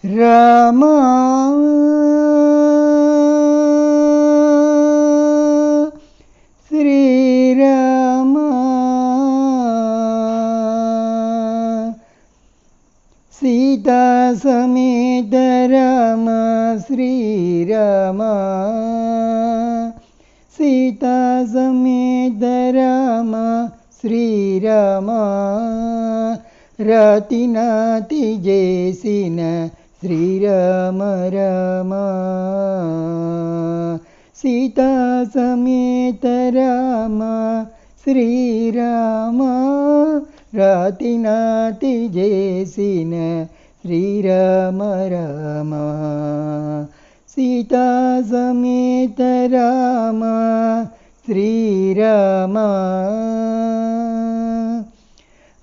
రామ శ్రీరామ సీతా సమేత రామ శ్రీరామ సీతా సమేత రామ శ్రీరామ రాతి నాతి చేసిన శ్రీరామ రామ సీతా సమేత రామ శ్రీరామ రాతి నాతి చేసిన శ్రీరామ రామ సీతా సమేత రామ శ్రీరామ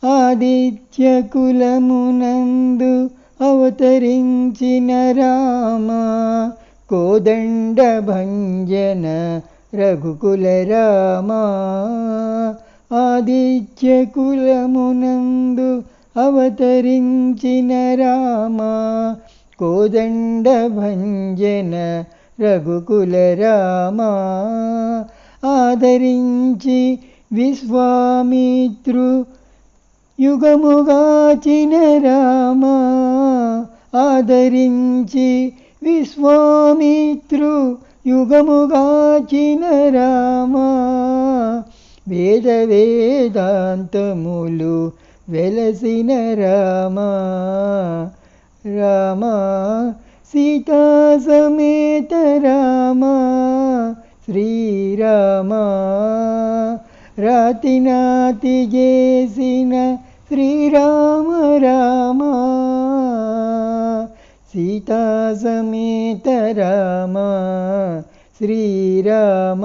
ఆదిత్య కులమునందు అవతరించిన రామ కోదండ భంజన రఘుకుల రామ ఆదిత్య కులమునందు అవతరించిన రామ కోదండ భంజన రఘుకుల రామ ఆదరించి విశ్వామిత్రు యుగముగాచిన రామ ఆదరించి విశ్వామిత్రు యుగముగాచిన రామ వేద వేదాంతములు వెలసిన రామ రామ సీతా సమేత రామ శ్రీరామ రాతి నాతి చేసిన శ్రీరామ రామ సీతా సమేత రామ శ్రీరామ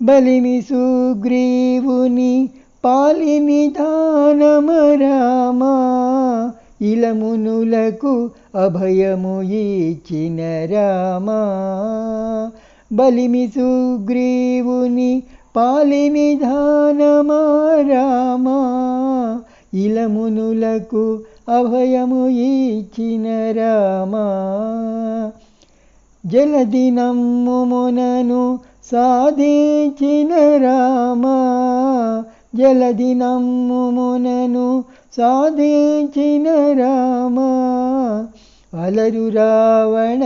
బలిమి సుగ్రీవుని పాలిని దానమ రామ ఇలమునులకు అభయము ఇచ్చిన రామ బలిమి సుగ్రీవుని పాలిని దానమ రామ ఇలమునులకు అభయము ఇచ్చిన రామ జలది నమ్ముమునను సాధించిన రామ జలది నమ్ముమునను సాధించిన రామ అలరు రావణ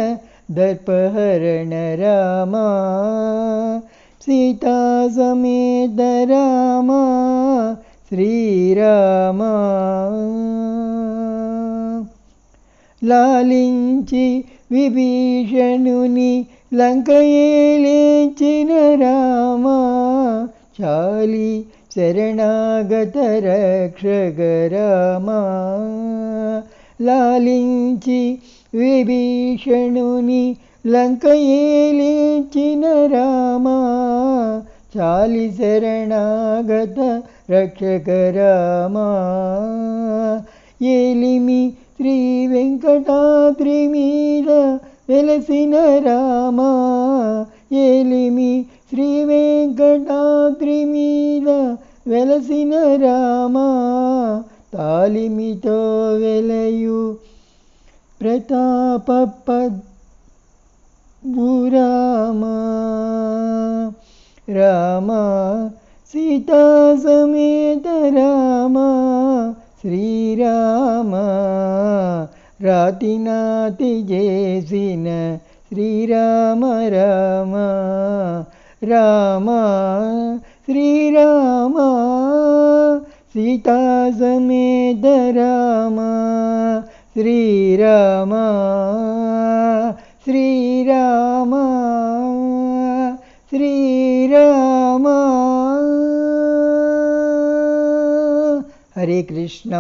దర్పహరణ రామ సీతా సమేత రామ శ్రీరామ లాలించి విభీషణుని లంకయేలించిన రామ చాలి శరణాగత రక్షక రామ లాలించి విభీషణుని లంకయేలించిన రామ చాలి శరణాగత రక్షక రామ ఏలిమి శ్రీ వెంకటాద్రి మీద వెలసిన రామ ఏలిమి శ్రీ వెంకటాద్రి మీద వెలసిన రామ తాలిమితో వెలయు ప్రతాప రామ రామ సీతా సమేత రామ శ్రీరామ రాతి నాతి చేసిన శ్రీరామ రామ రామ శ్రీరామ సీతా సమేత రామ శ్రీరామ శ్రీరామ శ్రీరామ హరే కృష్ణ.